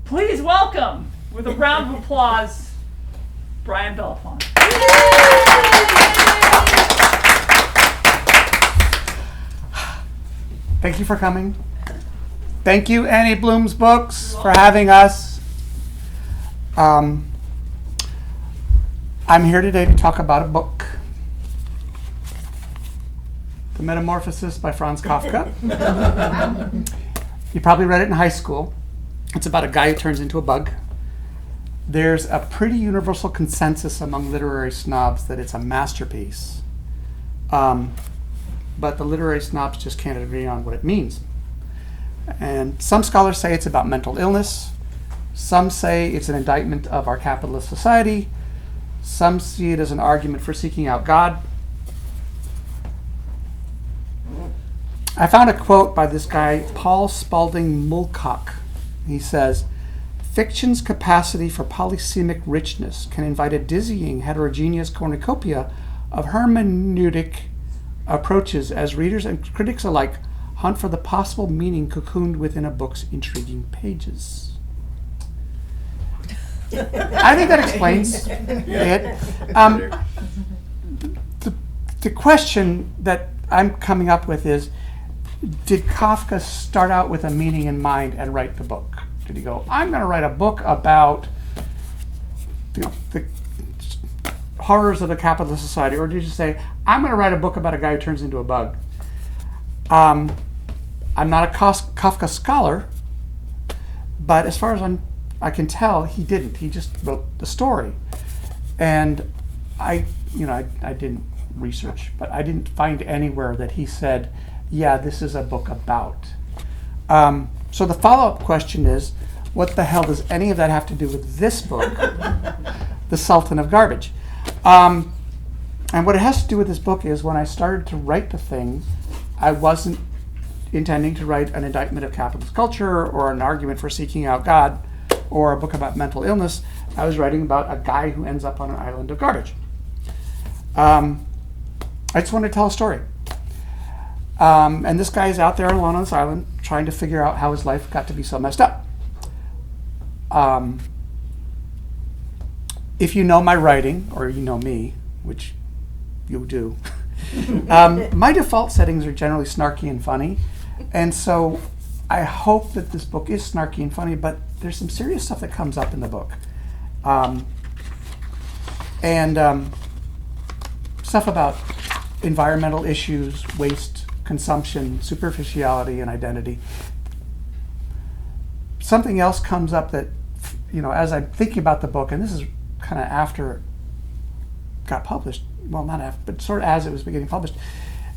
Please welcome, with a round of applause, Brian Belefant. Thank you for coming. Thank you, Annie Bloom's Books, for having us. I'm here today to talk about a book, The Metamorphosis by Franz Kafka. You probably read it in high school. It's about a guy who turns into a bug. There's a pretty universal consensus among literary snobs that it's a masterpiece. But the literary snobs just can't agree on what it means. And some scholars say it's about mental illness. Some say it's an indictment of our capitalist society. Some see it as an argument for seeking out God. I found a quote by this guy, Paul Spalding Mulcock. He says, "Fiction's capacity for polysemic richness can invite a dizzying heterogeneous cornucopia of hermeneutic approaches as readers and critics alike hunt for the possible meaning cocooned within a book's intriguing pages." I think that explains it. The question that I'm coming up with is, did Kafka start out with a meaning in mind and write the book? Did he go, I'm going to write a book about the horrors of the capitalist society? Or did you say, I'm going to write a book about a guy who turns into a bug? I'm not a Kafka scholar, but as far as I can tell, he didn't. He just wrote the story. And I didn't research, but I didn't find anywhere that he said, yeah, this is a book about. So the follow-up question is, what the hell does any of that have to do with this book, The Sultan of Garbage? And what it has to do with this book is when I started to write the thing, I wasn't intending to write an indictment of capitalist culture or an argument for seeking out God or a book about mental illness. I was writing about a guy who ends up on an island of garbage. I just wanted to tell a story. And this guy is out there alone on this island trying to figure out how his life got to be so messed up. If you know my writing, or you know me, which you do, my default settings are generally snarky and funny. And so I hope that this book is snarky and funny, but there's some serious stuff that comes up in the book. Stuff about environmental issues, waste, consumption, superficiality, and identity. Something else comes up that, as I'm thinking about the book, and this is kind of after it got published, well, not after, but sort of as it was getting published,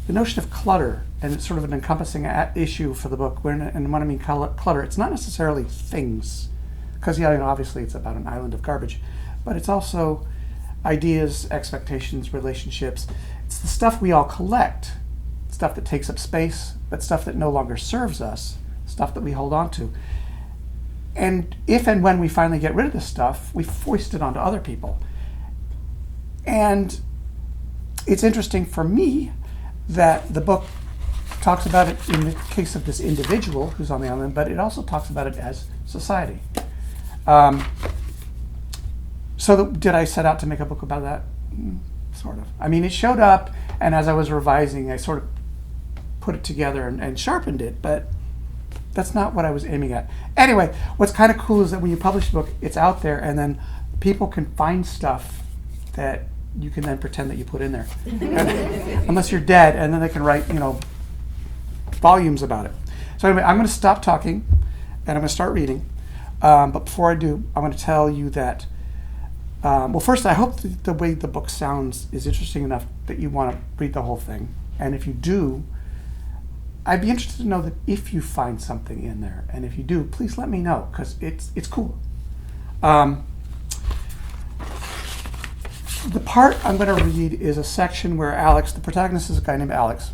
the notion of clutter, and it's sort of an encompassing issue for the book. And when I mean clutter, it's not necessarily things, because obviously it's about an island of garbage, but it's also ideas, expectations, relationships. It's the stuff we all collect, stuff that takes up space, but stuff that no longer serves us, stuff that we hold on to. And if and when we finally get rid of this stuff, we foist it onto other people. And it's interesting for me that the book talks about it in the case of this individual who's on the island, but it also talks about it as society. Did I set out to make a book about that? Sort of. I mean, it showed up, and as I was revising, I sort of put it together and sharpened it, but that's not what I was aiming at. Anyway, what's kind of cool is that when you publish a book, it's out there, and then people can find stuff that you can then pretend that you put in there. Unless you're dead, and then they can write, volumes about it. So anyway, I'm going to stop talking, and I'm going to start reading. But before I do, I want to tell you that, first, I hope that the way the book sounds is interesting enough that you want to read the whole thing. And if you do, I'd be interested to know that if you find something in there. And if you do, please let me know, because it's cool. The part I'm going to read is a section where Alex, the protagonist is a guy named Alex.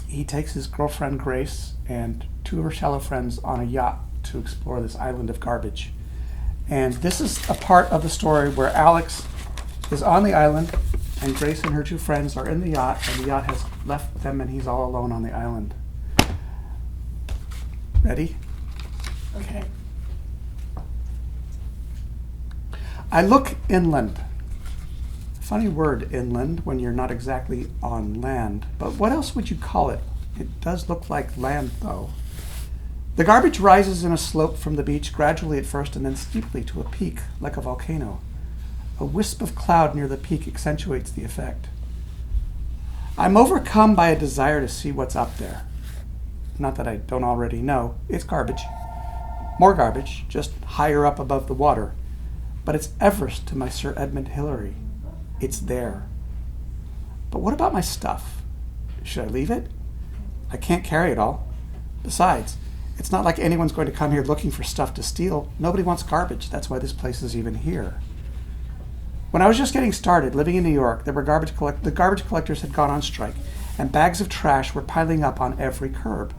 He takes his girlfriend Grace and two of her shallow friends on a yacht to explore this island of garbage. And this is a part of the story where Alex is on the island and Grace and her two friends are in the yacht, and the yacht has left them and he's all alone on the island. Ready? Okay. I look inland. Funny word, inland, when you're not exactly on land. But what else would you call it? It does look like land, though. The garbage rises in a slope from the beach, gradually at first and then steeply to a peak, like a volcano. A wisp of cloud near the peak accentuates the effect. I'm overcome by a desire to see what's up there. Not that I don't already know. It's garbage. More garbage, just higher up above the water. But it's Everest to my Sir Edmund Hillary. It's there. But what about my stuff? Should I leave it? I can't carry it all. Besides, it's not like anyone's going to come here looking for stuff to steal. Nobody wants garbage. That's why this place is even here. When I was just getting started, living in New York, the garbage collectors had gone on strike, and bags of trash were piling up on every curb.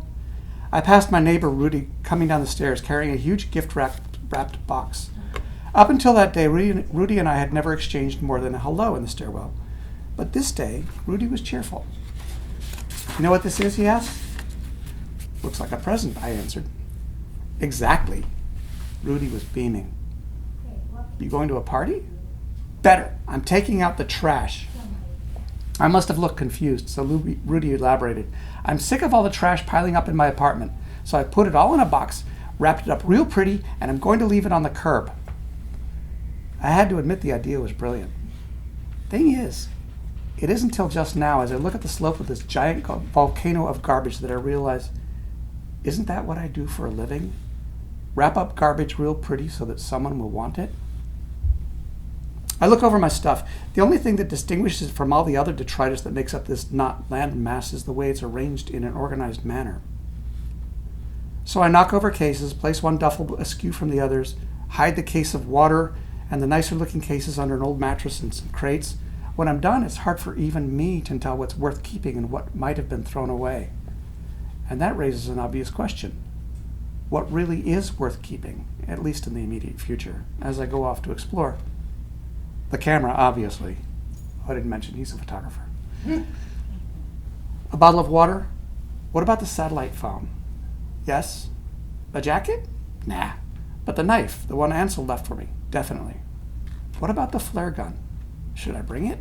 I passed my neighbor Rudy coming down the stairs carrying a huge gift-wrapped box. Up until that day, Rudy and I had never exchanged more than a hello in the stairwell. But this day, Rudy was cheerful. You know what this is, he asked. Looks like a present, I answered. Exactly. Rudy was beaming. You going to a party? Better. I'm taking out the trash. I must have looked confused, so Rudy elaborated. I'm sick of all the trash piling up in my apartment, so I put it all in a box, wrapped it up real pretty, and I'm going to leave it on the curb. I had to admit the idea was brilliant. Thing is, it isn't until just now, as I look at the slope of this giant volcano of garbage, that I realize, isn't that what I do for a living? Wrap up garbage real pretty so that someone will want it? I look over my stuff. The only thing that distinguishes it from all the other detritus that makes up this not land mass is the way it's arranged in an organized manner. So I knock over cases, place one duffel askew from the others, hide the case of water and the nicer looking cases under an old mattress and some crates. When I'm done, it's hard for even me to tell what's worth keeping and what might have been thrown away. And that raises an obvious question. What really is worth keeping, at least in the immediate future, as I go off to explore? The camera, obviously. Oh, I didn't mention he's a photographer. A bottle of water? What about the satellite phone? Yes. A jacket? Nah. But the knife, the one Ansel left for me, definitely. What about the flare gun? Should I bring it?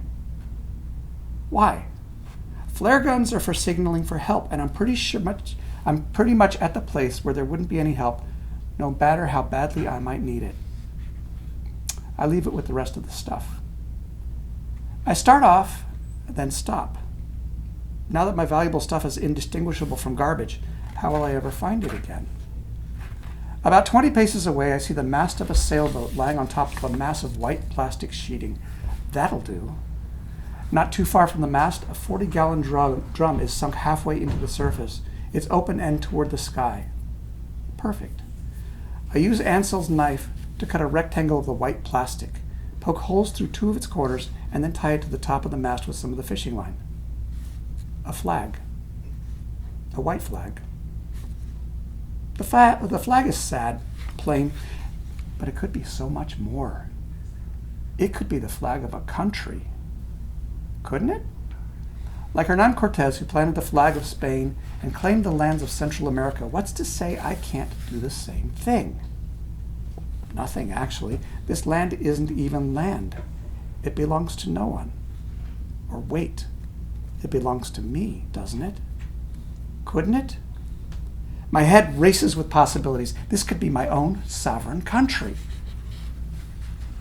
Why? Flare guns are for signaling for help, and I'm pretty much at the place where there wouldn't be any help, no matter how badly I might need it. I leave it with the rest of the stuff. I start off, then stop. Now that my valuable stuff is indistinguishable from garbage, how will I ever find it again? About 20 paces away, I see the mast of a sailboat lying on top of a massive white plastic sheeting. That'll do. Not too far from the mast, a 40-gallon drum is sunk halfway into the surface, its open end toward the sky. Perfect. I use Ansel's knife to cut a rectangle of the white plastic, poke holes through two of its corners, and then tie it to the top of the mast with some of the fishing line. A flag. A white flag. The flag is sad, plain, but it could be so much more. It could be the flag of a country. Couldn't it? Like Hernan Cortez, who planted the flag of Spain and claimed the lands of Central America, what's to say I can't do the same thing? Nothing, actually. This land isn't even land. It belongs to no one. Or wait, it belongs to me, doesn't it? Couldn't it? My head races with possibilities. This could be my own sovereign country.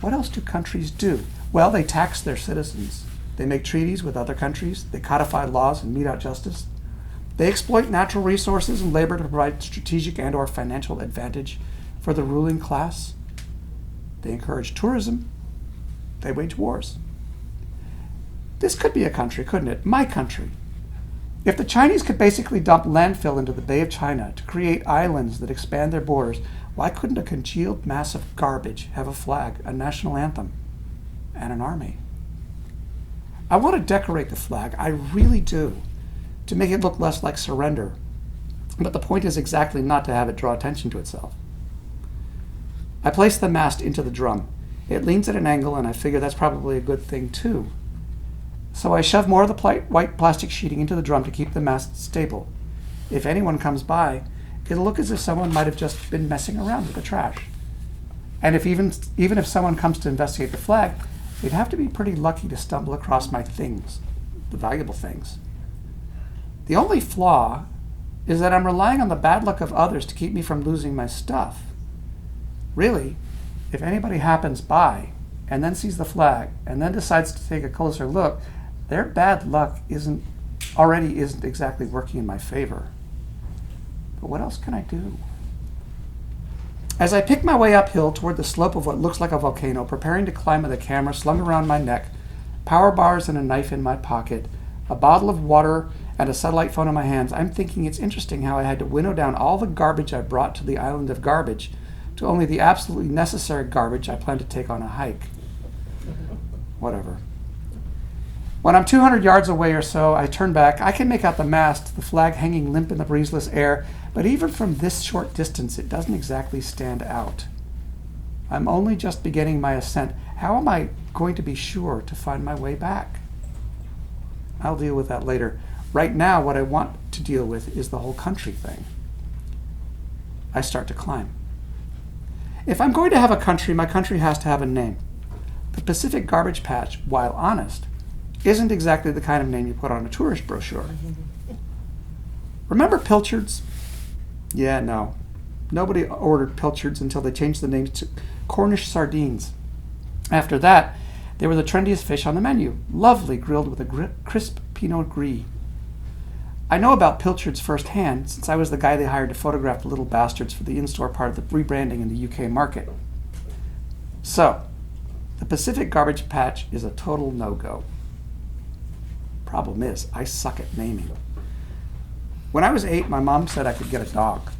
What else do countries do? Well, they tax their citizens. They make treaties with other countries. They codify laws and mete out justice. They exploit natural resources and labor to provide strategic and/or financial advantage for the ruling class. They encourage tourism. They wage wars. This could be a country, couldn't it? My country. If the Chinese could basically dump landfill into the Bay of China to create islands that expand their borders, why couldn't a congealed mass of garbage have a flag, a national anthem, and an army? I want to decorate the flag, I really do, to make it look less like surrender. But the point is exactly not to have it draw attention to itself. I place the mast into the drum. It leans at an angle, and I figure that's probably a good thing too. So I shove more of the white plastic sheeting into the drum to keep the mast stable. If anyone comes by, it'll look as if someone might have just been messing around with the trash. And if even if someone comes to investigate the flag, they'd have to be pretty lucky to stumble across my things, the valuable things. The only flaw is that I'm relying on the bad luck of others to keep me from losing my stuff. Really, if anybody happens by and then sees the flag and then decides to take a closer look, their bad luck isn't exactly working in my favor. But what else can I do? As I pick my way uphill toward the slope of what looks like a volcano, preparing to climb with a camera slung around my neck, power bars and a knife in my pocket, a bottle of water and a satellite phone in my hands, I'm thinking it's interesting how I had to winnow down all the garbage I brought to the island of garbage to only the absolutely necessary garbage I plan to take on a hike. Whatever. When I'm 200 yards away or so, I turn back. I can make out the mast, the flag hanging limp in the breezeless air, but even from this short distance, it doesn't exactly stand out. I'm only just beginning my ascent. How am I going to be sure to find my way back? I'll deal with that later. Right now, what I want to deal with is the whole country thing. I start to climb. If I'm going to have a country, my country has to have a name. The Pacific Garbage Patch, while honest, isn't exactly the kind of name you put on a tourist brochure. Remember pilchards? Yeah, no. Nobody ordered pilchards until they changed the names to Cornish sardines. After that, they were the trendiest fish on the menu, lovely grilled with a crisp Pinot Gris. I know about pilchards firsthand, since I was the guy they hired to photograph the little bastards for the in-store part of the rebranding in the UK market. So, the Pacific Garbage Patch is a total no-go. Problem is, I suck at naming. When I was 8, my mom said I could get a dog.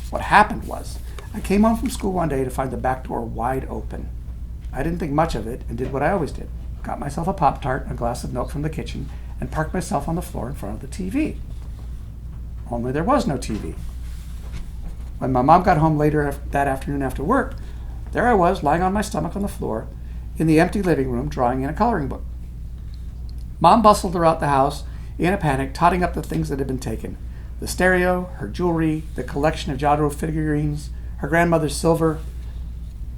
What happened was, I came home from school one day to find the back door wide open. I didn't think much of it and did what I always did. Got myself a Pop-Tart and a glass of milk from the kitchen and parked myself on the floor in front of the TV. Only there was no TV. When my mom got home later that afternoon after work, there I was lying on my stomach on the floor in the empty living room drawing in a coloring book. Mom bustled throughout the house in a panic, totting up the things that had been taken. The stereo, her jewelry, the collection of Jadro figurines, her grandmother's silver.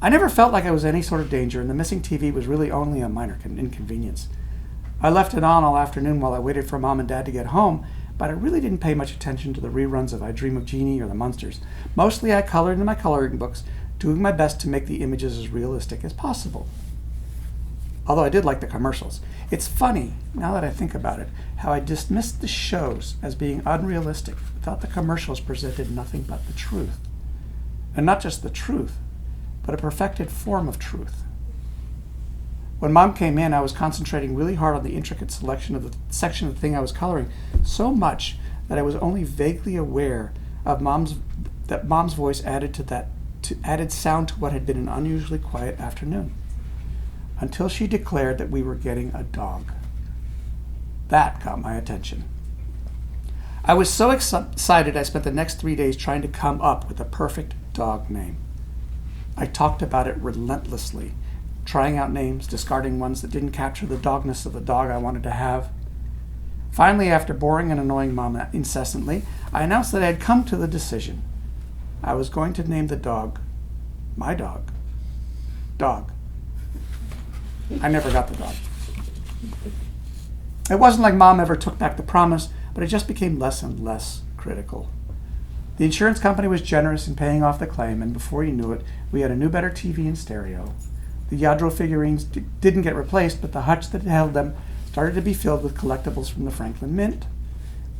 I never felt like I was in any sort of danger, and the missing TV was really only a minor inconvenience. I left it on all afternoon while I waited for Mom and Dad to get home, but I really didn't pay much attention to the reruns of I Dream of Jeannie or The Munsters. Mostly I colored in my coloring books, doing my best to make the images as realistic as possible. Although I did like the commercials. It's funny, now that I think about it, how I dismissed the shows as being unrealistic, thought the commercials presented nothing but the truth. And not just the truth, but a perfected form of truth. When Mom came in, I was concentrating really hard on the intricate selection of the section of the thing I was coloring, so much that I was only vaguely aware of Mom's voice added sound to what had been an unusually quiet afternoon. Until she declared that we were getting a dog. That got my attention. I was so excited I spent the next 3 days trying to come up with a perfect dog name. I talked about it relentlessly, trying out names, discarding ones that didn't capture the dogness of the dog I wanted to have. Finally, after boring and annoying Mom incessantly, I announced that I had come to the decision. I was going to name the dog, my dog, Dog. I never got the dog. It wasn't like Mom ever took back the promise, but it just became less and less critical. The insurance company was generous in paying off the claim, and before you knew it, we had a new, better TV and stereo. The Jadro figurines didn't get replaced, but the hutch that held them started to be filled with collectibles from the Franklin Mint.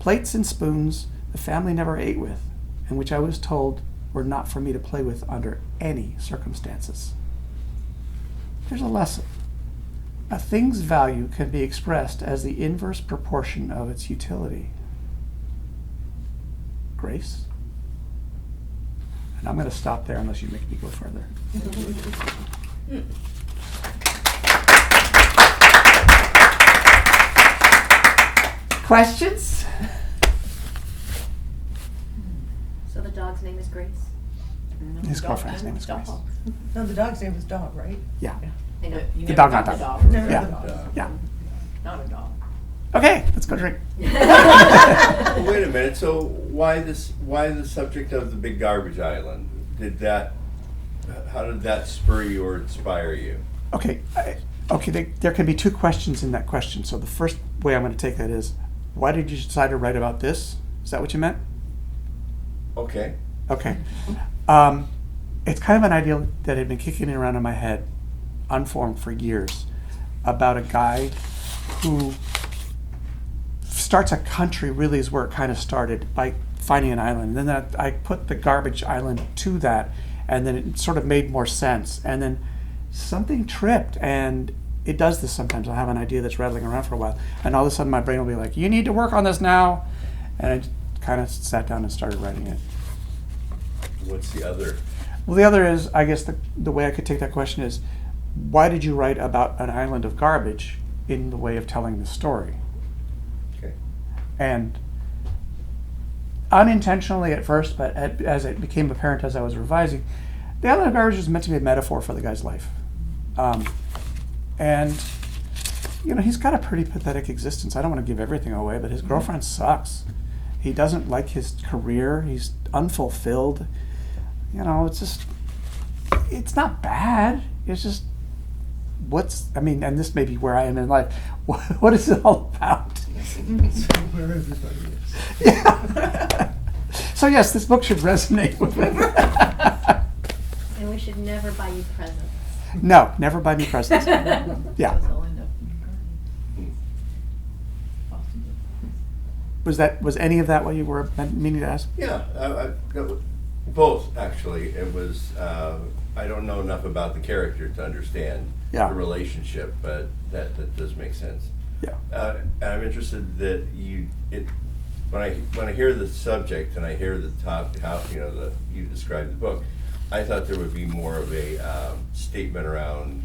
Plates and spoons the family never ate with, and which I was told were not for me to play with under any circumstances. There's a lesson. A thing's value can be expressed as the inverse proportion of its utility. Grace? And I'm going to stop there unless you make me go further. Questions? So the dog's name is Grace? His girlfriend's name is Grace. No, the dog's name is Dog, right? Yeah. I know. You The never dog, not got the dog. dog. Never Yeah. the dog. Yeah. Not a dog. Okay, let's go drink. Well, wait a minute. So why the subject of the big garbage island? Did that how did that spur you or inspire you? Okay, there can be two questions in that question. So the first way I'm going to take that is, why did you decide to write about this? Is that what you meant? Okay. Okay. It's kind of an idea that had been kicking around in my head, unformed for years, about a guy who starts a country, really is where it kind of started, by finding an island. And then I put the garbage island to that, and then it sort of made more sense. And then something tripped, and it does this sometimes. I'll have an idea that's rattling around for a while, and all of a sudden my brain will be like, you need to work on this now. And I kind of sat down and started writing it. What's the other? Well, the other is, I guess the way I could take that question is, why did you write about an island of garbage in the way of telling the story? Okay. And unintentionally at first, but as it became apparent as I was revising, the island of garbage was meant to be a metaphor for the guy's life. And, you know, he's got a pretty pathetic existence. I don't want to give everything away, but his girlfriend sucks. He doesn't like his career. He's unfulfilled. You know, it's not bad. It's just, and this may be where I am in life. What is it all about? Where everybody is. Yeah. So yes, this book should resonate with me. And we should never buy you presents. No, never buy me presents. Yeah. Was any of that what you were meaning to ask? Yeah, both actually. It was. I don't know enough about the character to understand Yeah. the relationship, but that does make sense. Yeah. And I'm interested that when I hear the subject and I hear the how you describe the book, I thought there would be more of a statement around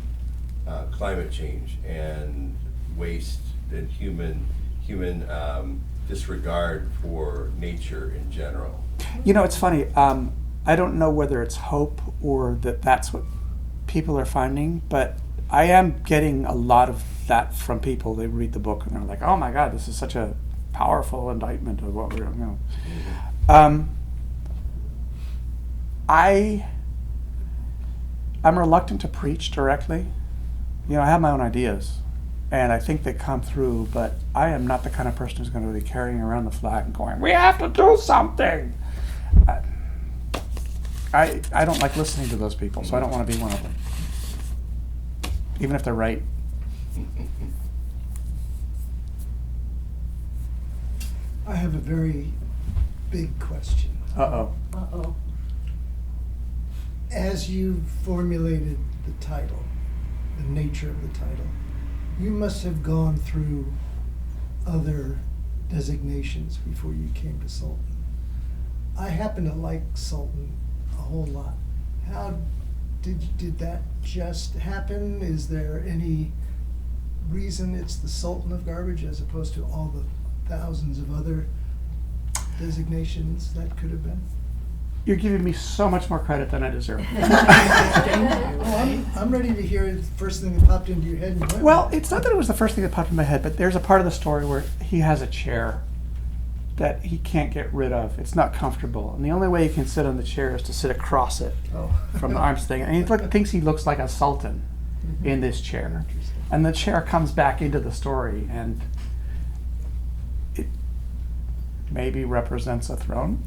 climate change and waste and human disregard for nature in general. You know, it's funny. I don't know whether it's hope or that's what people are finding, but I am getting a lot of that from people. They read the book and they're like, "Oh my God, this is such a powerful indictment of what we're doing." I'm reluctant to preach directly. You know, I have my own ideas, and I think they come through, but I am not the kind of person who's going to be carrying around the flag and going, "We have to do something." I don't like listening to those people, so I don't want to be one of them, even if they're right. I have a very big question. Uh-oh. Uh-oh. As you formulated the title, the nature of the title, you must have gone through other designations before you came to Sultan. I happen to like Sultan a whole lot. How did that just happen? Is there any reason it's the Sultan of Garbage as opposed to all the thousands of other designations that could have been? You're giving me so much more credit than I deserve. Well, I'm ready to hear the first thing that popped into your head. And you went Well, with it. it's not that it was the first thing that popped in my head, but there's a part of the story where he has a chair that he can't get rid of. It's not comfortable. And the only way he can sit on the chair is to sit across it from the arms thing. And he thinks he looks like a sultan in this chair. And the chair comes back into the story, and it maybe represents a throne.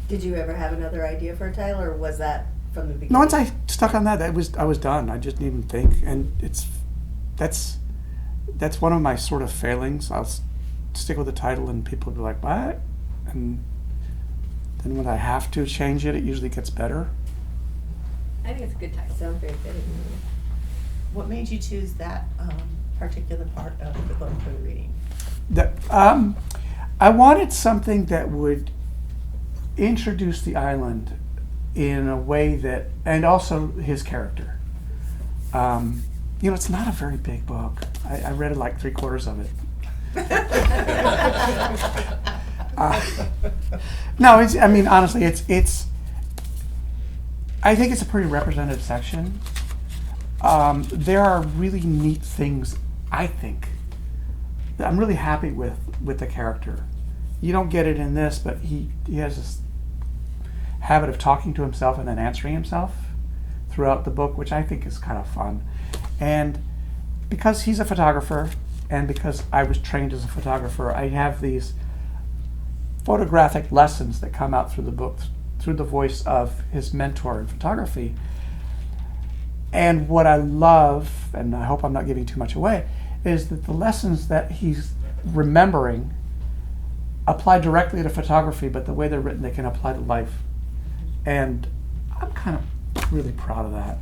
Did you ever have another idea for a title, or was that from the beginning? No, once I stuck on that, I was done. I just didn't even think, and that's one of my sort of failings. I'll stick with the title, and people will be like, "What?" And then when I have to change it, it usually gets better. I think it's a good title. Sounds very fitting. What made you choose that particular part of the book for reading? I wanted something that would introduce the island in a way that, and also his character. It's not a very big book. I read like 3/4 of it. No, honestly, it's. I think it's a pretty representative section. There are really neat things, I think, that I'm really happy with the character. You don't get it in this, but he has this habit of talking to himself and then answering himself throughout the book, which I think is kind of fun. And because he's a photographer, and because I was trained as a photographer, I have these photographic lessons that come out through the book, through the voice of his mentor in photography. And what I love, and I hope I'm not giving too much away, is that the lessons that he's remembering apply directly to photography, but the way they're written, they can apply to life. And I'm kind of really proud of that.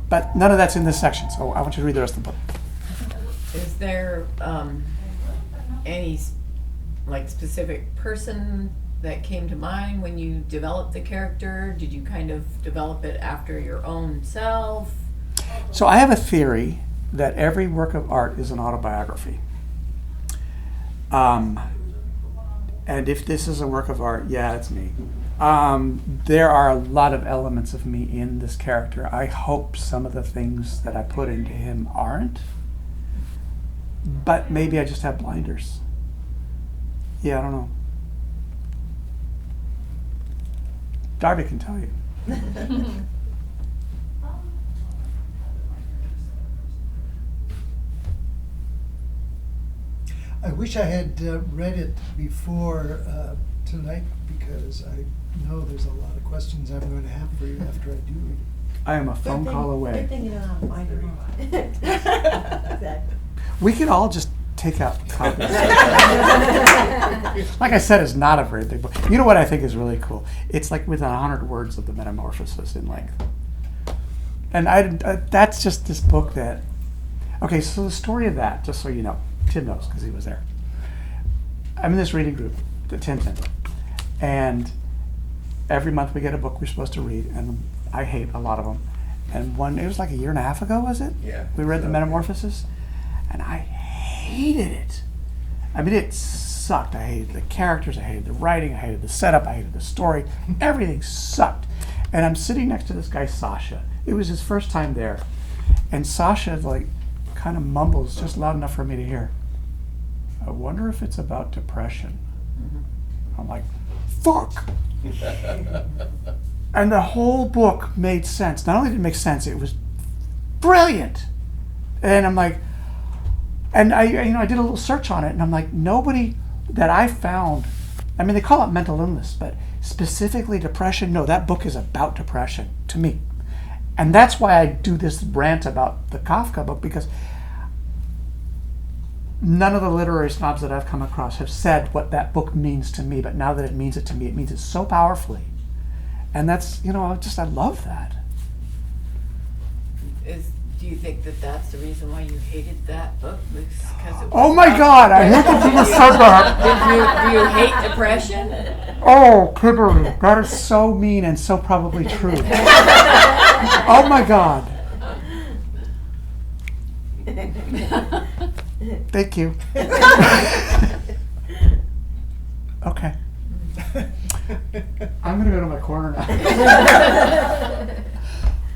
But none of that's in this section, so I want you to read the rest of the book. Is there any specific person that came to mind when you developed the character? Did you kind of develop it after your own self? So I have a theory that every work of art is an autobiography. And if this is a work of art, yeah, it's me. There are a lot of elements of me in this character. I hope some of the things that I put into him aren't. But maybe I just have blinders. Yeah, I don't know. Darby can tell you. I wish I had read it before tonight, because I know there's a lot of questions I'm going to have for you after I do read it. I am a phone call away. Good thing you don't have to find it on. Exactly. We could all just take out copies. Like I said, it's not a very big book. You know what I think is really cool? It's like within 100 words of the Metamorphosis in length. And that's just this book that... Okay, so the story of that, just so you know, Tim knows because he was there. I'm in this reading group that Tim's in. And every month we get a book we're supposed to read, and I hate a lot of them. And it was like a year and a half ago, was it? Yeah. We read the Metamorphosis, and I hated it. I mean, it sucked. I hated the characters, I hated the writing, I hated the setup, I hated the story. Everything sucked. And I'm sitting next to this guy, Sasha. It was his first time there. And Sasha, kind of mumbles just loud enough for me to hear, I wonder if it's about depression. Mm-hmm. I'm like, fuck! And the whole book made sense. Not only did it make sense, it was brilliant. And I'm like, and I did a little search on it, and I'm like, nobody that I found, I mean, they call it mental illness, but specifically depression, no, that book is about depression to me. And that's why I do this rant about the Kafka book, because none of the literary snobs that I've come across have said what that book means to me, but now that it means it to me, it means it so powerfully. And that's, I love that. Do you think that that's the reason why you hated that book? Because it was Oh my God, I hate that people said that. Do you hate depression? Oh, Kimberly, that is so mean and so probably true. Oh my God. Thank you. Okay. I'm gonna go to my corner now.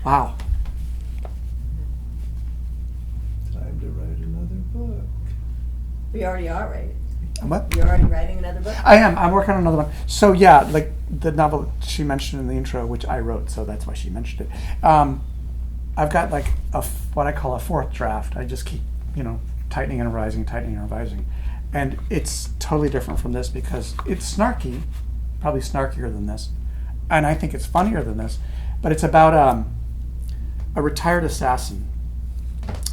Wow. Time to write another book. We already are writing. What? You're already writing another book? I am. I'm working on another one. So yeah, like the novel she mentioned in the intro, which I wrote, so that's why she mentioned it. I've got like what I call a fourth draft. I just keep, tightening and revising. And it's totally different from this because it's snarky, probably snarkier than this. And I think it's funnier than this. But it's about a retired assassin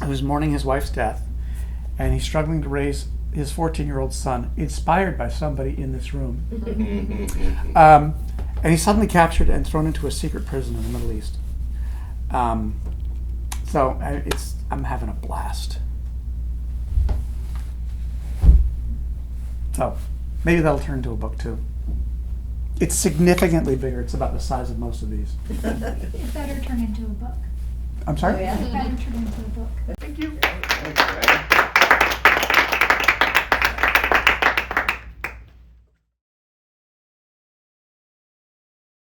who's mourning his wife's death. And he's struggling to raise his 14-year-old son, inspired by somebody in this room. And he's suddenly captured and thrown into a secret prison in the Middle East. So I'm having a blast. So maybe that'll turn into a book too. It's significantly bigger. It's about the size of most of these. It better turn into a book. I'm sorry? Oh, yeah? It better turn into a book. Thank you. Thanks, Brian.